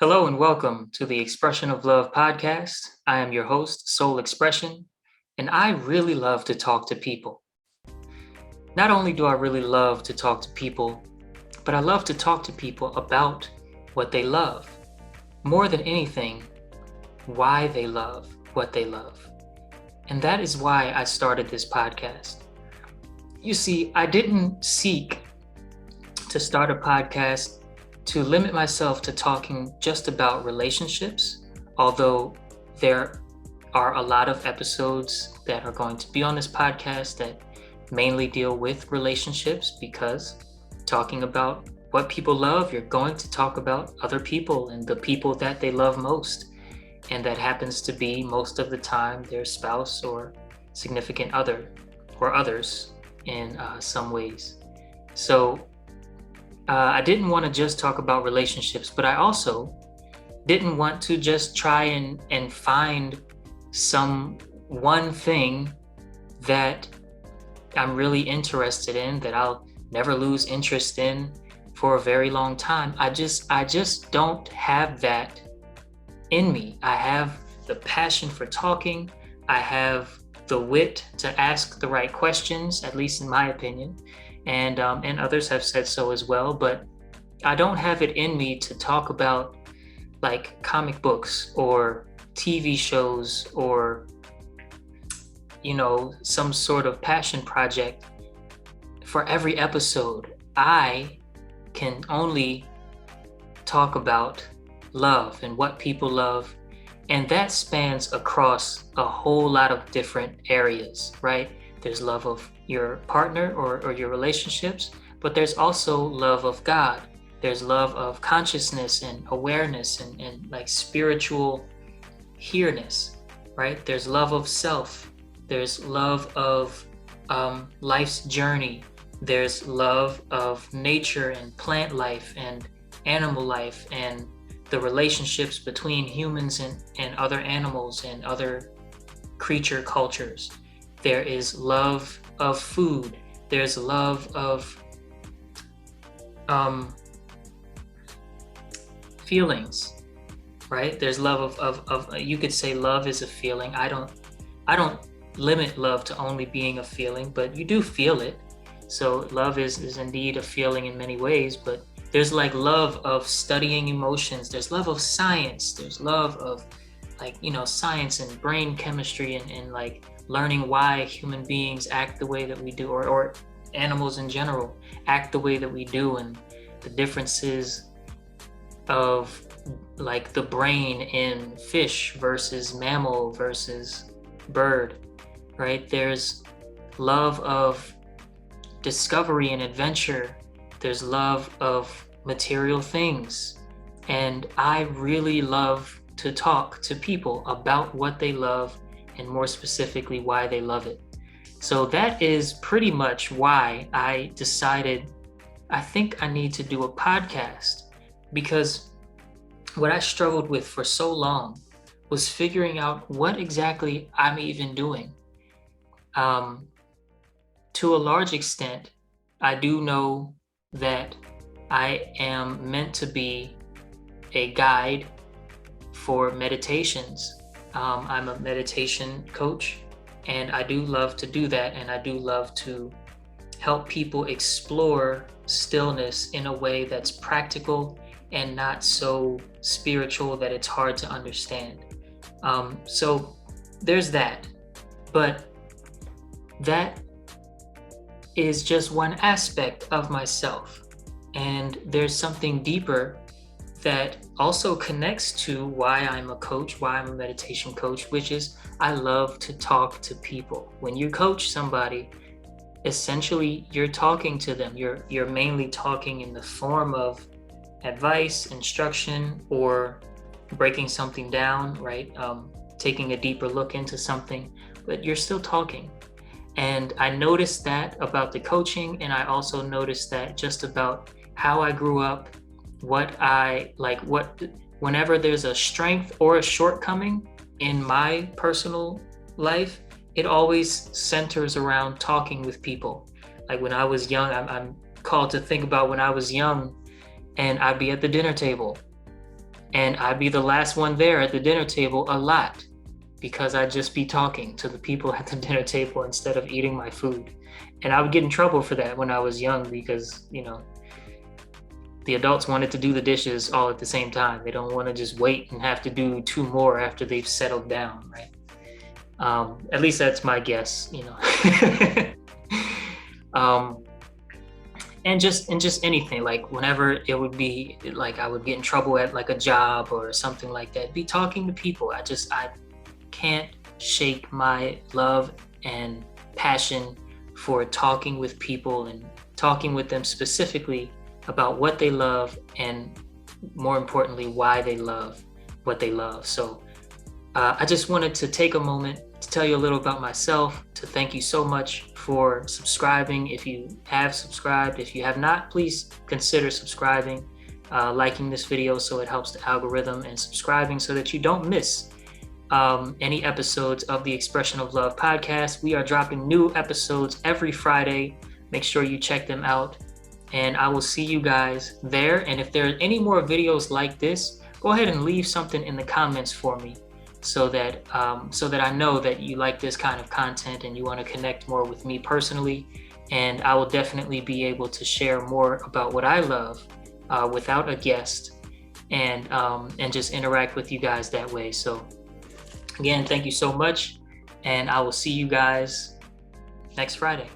Hello and welcome to the Xprsn of Love Podcast. I am your host, Soul Expression, and I really love to talk to people. Not only do I really love to talk to people, but I love to talk to people about what they love. More than anything, why they love what they love. And that is why I started this podcast. You see, I didn't seek to start a podcast to limit myself to talking just about relationships, although there are a lot of episodes that are going to be on this podcast that mainly deal with relationships, because talking about what people love, you're going to talk about other people and the people that they love most. And that happens to be most of the time their spouse or significant other or others in some ways. So I didn't want to just talk about relationships, but I also didn't want to just try and find some one thing that I'm really interested in, that I'll never lose interest in for a very long time. I just don't have that in me. I have the passion for talking. I have the wit to ask the right questions, at least in my opinion. And others have said so as well, but I don't have it in me to talk about like comic books or TV shows or, some sort of passion project for every episode. I can only talk about love and what people love, and that spans across a whole lot of different areas, right? There's love of your partner or your relationships, but there's also love of God. There's love of consciousness and awareness and like spiritual here-ness, right? There's love of self. There's love of life's journey. There's love of nature and plant life and animal life and the relationships between humans and other animals and other creature cultures. There is love of food. There's love of feelings, right? There's love of you could say love is a feeling. I don't limit love to only being a feeling, but you do feel it. So love is indeed a feeling in many ways, but there's like love of studying emotions. There's love of science. There's love of science and brain chemistry and like learning why human beings act the way that we do, or animals in general act the way that we do, and the differences of like the brain in fish versus mammal versus bird, right? There's love of discovery and adventure. There's love of material things. And I really love to talk to people about what they love, and more specifically, why they love it. So that is pretty much why I decided I think I need to do a podcast, because what I struggled with for so long was figuring out what exactly I'm even doing. To a large extent, I do know that I am meant to be a guide for meditations. I'm a meditation coach, and I do love to do that, and I do love to help people explore stillness in a way that's practical and not so spiritual that it's hard to understand. So there's that, but that is just one aspect of myself, and there's something deeper that also connects to why I'm a coach, why I'm a meditation coach, which is I love to talk to people. When you coach somebody, essentially you're talking to them. You're mainly talking in the form of advice, instruction, or breaking something down, right? Taking a deeper look into something, but you're still talking. And I noticed that about the coaching, and I also noticed that just about how I grew up, whenever there's a strength or a shortcoming in my personal life, it always centers around talking with people. Like when I was young, I'm called to think about when I was young and I'd be at the dinner table And I'd be the last one there at the dinner table a lot because I'd just be talking to the people at the dinner table instead of eating my food. And I would get in trouble for that when I was young because, the adults wanted to do the dishes all at the same time. They don't want to just wait and have to do two more after they've settled down, right? At least that's my guess, and just anything, like whenever it would be like I would get in trouble at like a job or something like that, be talking to people. I can't shake my love and passion for talking with people and talking with them specifically about what they love and, more importantly, why they love what they love. So I just wanted to take a moment to tell you a little about myself, to thank you so much for subscribing. If you have subscribed, if you have not, please consider subscribing, liking this video so it helps the algorithm, and subscribing so that you don't miss any episodes of the Xprsn of Love podcast. We are dropping new episodes every Friday. Make sure you check them out, and I will see you guys there. And if there are any more videos like this, go ahead and leave something in the comments for me so that I know that you like this kind of content and you want to connect more with me personally. And I will definitely be able to share more about what I love without a guest, and just interact with you guys that way. So again, thank you so much, and I will see you guys next Friday.